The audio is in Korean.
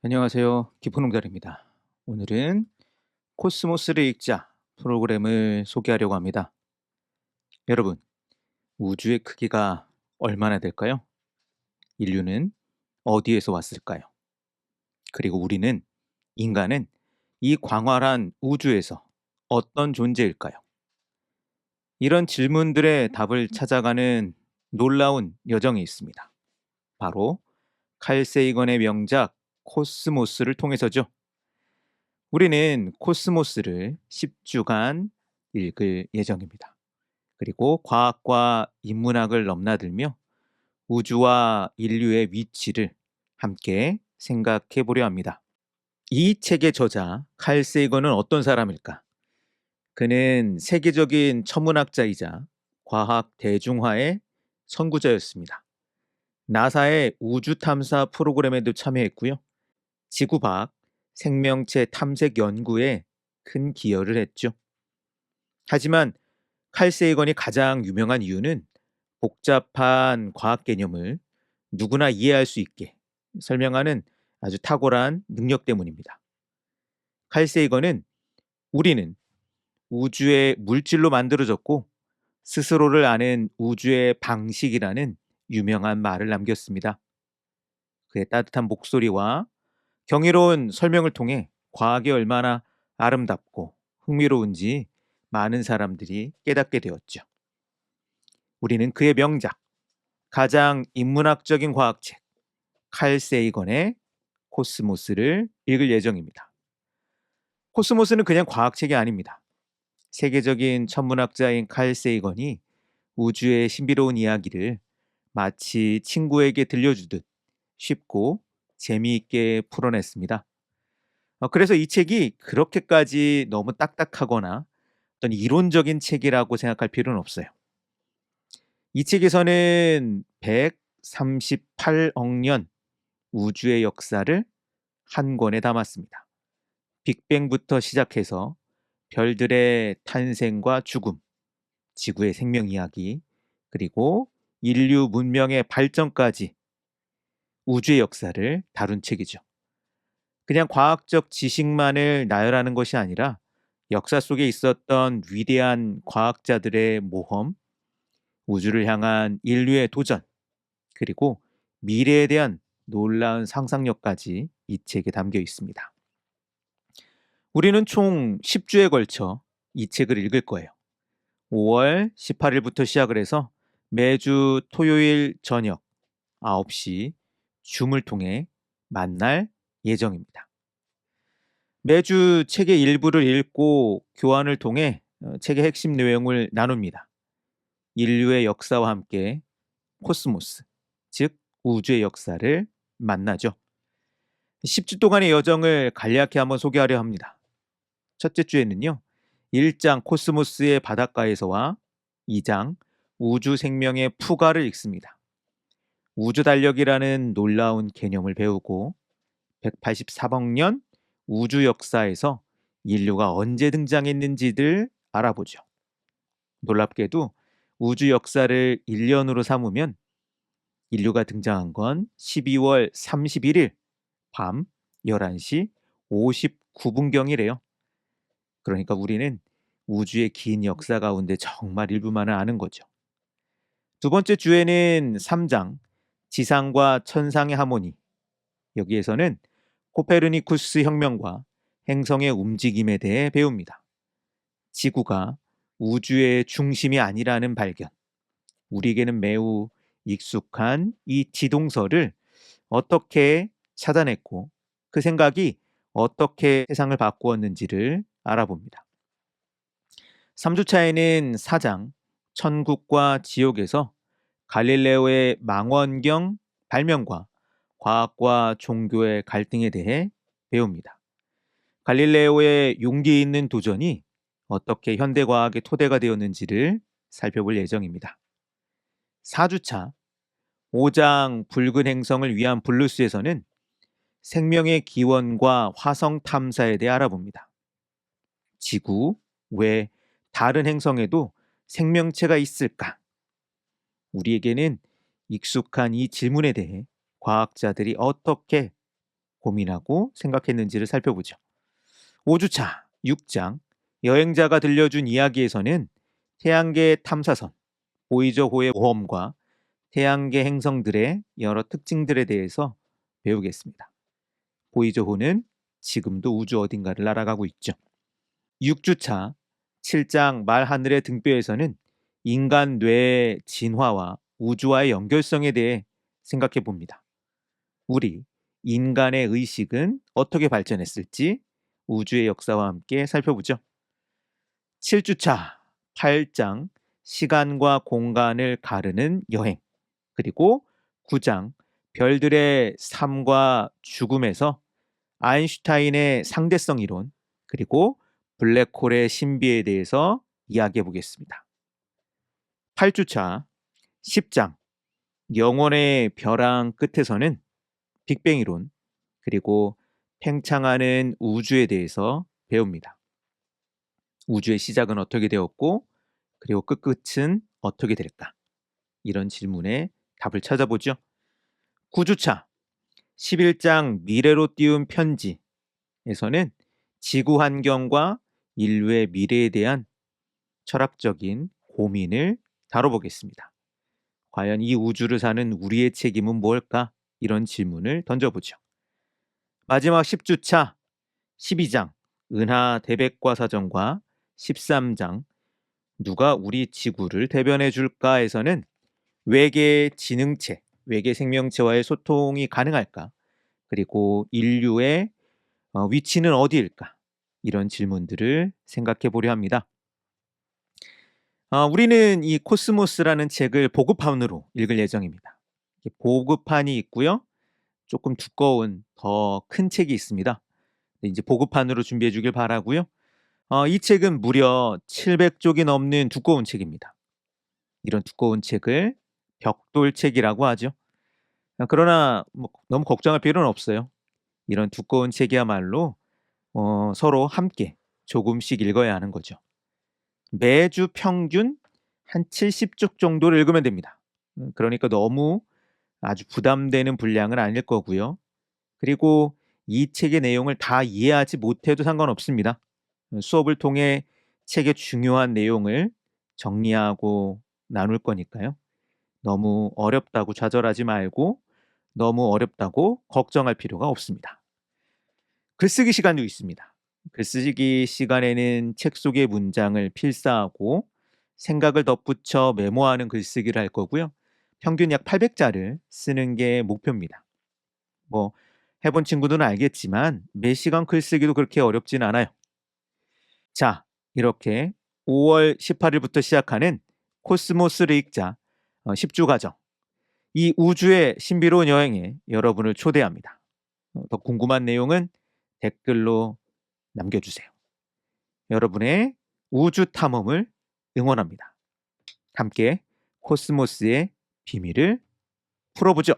안녕하세요. 깊은홍달입니다. 오늘은 코스모스를 읽자 프로그램을 소개하려고 합니다. 여러분, 우주의 크기가 얼마나 될까요? 인류는 어디에서 왔을까요? 그리고 우리는, 인간은 이 광활한 우주에서 어떤 존재일까요? 이런 질문들의 답을 찾아가는 놀라운 여정이 있습니다. 바로 칼 세이건의 명작 코스모스를 통해서죠. 우리는 코스모스를 10주간 읽을 예정입니다. 그리고 과학과 인문학을 넘나들며 우주와 인류의 위치를 함께 생각해 보려 합니다. 이 책의 저자 칼 세이건은 어떤 사람일까? 그는 세계적인 천문학자이자 과학 대중화의 선구자였습니다. 나사의 우주 탐사 프로그램에도 참여했고요. 지구 밖 생명체 탐색 연구에 큰 기여를 했죠. 하지만 칼 세이건이 가장 유명한 이유는 복잡한 과학 개념을 누구나 이해할 수 있게 설명하는 아주 탁월한 능력 때문입니다. 칼 세이건은 우리는 우주의 물질로 만들어졌고 스스로를 아는 우주의 방식이라는 유명한 말을 남겼습니다. 그의 따뜻한 목소리와 경이로운 설명을 통해 과학이 얼마나 아름답고 흥미로운지 많은 사람들이 깨닫게 되었죠. 우리는 그의 명작, 가장 인문학적인 과학책, 칼 세이건의 코스모스를 읽을 예정입니다. 코스모스는 그냥 과학책이 아닙니다. 세계적인 천문학자인 칼 세이건이 우주의 신비로운 이야기를 마치 친구에게 들려주듯 쉽고 재미있게 풀어냈습니다. 그래서 이 책이 그렇게까지 너무 딱딱하거나 어떤 이론적인 책이라고 생각할 필요는 없어요. 이 책에서는 138억 년 우주의 역사를 한 권에 담았습니다. 빅뱅부터 시작해서 별들의 탄생과 죽음, 지구의 생명 이야기, 그리고 인류 문명의 발전까지 우주의 역사를 다룬 책이죠. 그냥 과학적 지식만을 나열하는 것이 아니라 역사 속에 있었던 위대한 과학자들의 모험, 우주를 향한 인류의 도전, 그리고 미래에 대한 놀라운 상상력까지 이 책에 담겨 있습니다. 우리는 총 10주에 걸쳐 이 책을 읽을 거예요. 5월 18일부터 시작을 해서 매주 토요일 저녁 9시 줌을 통해 만날 예정입니다. 매주 책의 일부를 읽고 교환을 통해 책의 핵심 내용을 나눕니다. 인류의 역사와 함께 코스모스, 즉 우주의 역사를 만나죠. 10주 동안의 여정을 간략히 한번 소개하려 합니다. 첫째 주에는요. 1장 코스모스의 바닷가에서와 2장 우주 생명의 푸가를 읽습니다. 우주 달력이라는 놀라운 개념을 배우고 184억 년 우주 역사에서 인류가 언제 등장했는지를 알아보죠. 놀랍게도 우주 역사를 1년으로 삼으면 인류가 등장한 건 12월 31일 밤 11시 59분경이래요. 그러니까 우리는 우주의 긴 역사 가운데 정말 일부만을 아는 거죠. 두 번째 주에는 3장 지상과 천상의 하모니. 여기에서는 코페르니쿠스 혁명과 행성의 움직임에 대해 배웁니다. 지구가 우주의 중심이 아니라는 발견. 우리에게는 매우 익숙한 이 지동설을 어떻게 찾아냈고 그 생각이 어떻게 세상을 바꾸었는지를 알아봅니다. 3주차에는 4장 천국과 지옥에서 갈릴레오의 망원경 발명과 과학과 종교의 갈등에 대해 배웁니다. 갈릴레오의 용기 있는 도전이 어떻게 현대과학의 토대가 되었는지를 살펴볼 예정입니다. 4주차 5장 붉은 행성을 위한 블루스에서는 생명의 기원과 화성 탐사에 대해 알아봅니다. 지구 외 다른 행성에도 생명체가 있을까? 우리에게는 익숙한 이 질문에 대해 과학자들이 어떻게 고민하고 생각했는지를 살펴보죠. 5주차 6장 여행자가 들려준 이야기에서는 태양계 탐사선, 보이저호의 모험과 태양계 행성들의 여러 특징들에 대해서 배우겠습니다. 보이저호는 지금도 우주 어딘가를 날아가고 있죠. 6주차 7장 말하늘의 등뼈에서는 인간 뇌의 진화와 우주와의 연결성에 대해 생각해 봅니다. 우리 인간의 의식은 어떻게 발전했을지 우주의 역사와 함께 살펴보죠. 7주차 8장 시간과 공간을 가르는 여행, 그리고 9장 별들의 삶과 죽음에서 아인슈타인의 상대성 이론, 그리고 블랙홀의 신비에 대해서 이야기해 보겠습니다. 8주차 10장 영원의 벼랑 끝에서는 빅뱅 이론, 그리고 팽창하는 우주에 대해서 배웁니다. 우주의 시작은 어떻게 되었고, 그리고 끝은 어떻게 될까? 이런 질문에 답을 찾아보죠. 9주차 11장 미래로 띄운 편지에서는 지구 환경과 인류의 미래에 대한 철학적인 고민을 다뤄보겠습니다. 과연 이 우주를 사는 우리의 책임은 뭘까? 이런 질문을 던져보죠. 마지막 10주차 12장 은하 대백과 사전과 13장 누가 우리 지구를 대변해 줄까에서는 외계 지능체, 외계 생명체와의 소통이 가능할까? 그리고 인류의 위치는 어디일까? 이런 질문들을 생각해 보려 합니다. 우리는 이 코스모스라는 책을 보급판으로 읽을 예정입니다. 보급판이 있고요. 조금 두꺼운 더 큰 책이 있습니다. 이제 보급판으로 준비해 주길 바라고요. 이 책은 무려 700쪽이 넘는 두꺼운 책입니다. 이런 두꺼운 책을 벽돌책이라고 하죠. 그러나 너무 걱정할 필요는 없어요. 이런 두꺼운 책이야말로 서로 함께 조금씩 읽어야 하는 거죠. 매주 평균 한 70쪽 정도를 읽으면 됩니다. 그러니까 너무 아주 부담되는 분량은 아닐 거고요. 그리고 이 책의 내용을 다 이해하지 못해도 상관없습니다. 수업을 통해 책의 중요한 내용을 정리하고 나눌 거니까요. 너무 어렵다고 좌절하지 말고 너무 어렵다고 걱정할 필요가 없습니다. 글쓰기 시간도 있습니다. 글쓰기 시간에는 책 속의 문장을 필사하고 생각을 덧붙여 메모하는 글쓰기를 할 거고요. 평균 약 800자를 쓰는 게 목표입니다. 해본 친구들은 알겠지만 매 시간 글쓰기도 그렇게 어렵진 않아요. 자, 이렇게 5월 18일부터 시작하는 코스모스를 읽자 10주 과정. 이 우주의 신비로운 여행에 여러분을 초대합니다. 더 궁금한 내용은 댓글로 남겨주세요. 여러분의 우주 탐험을 응원합니다. 함께 코스모스의 비밀을 풀어보죠.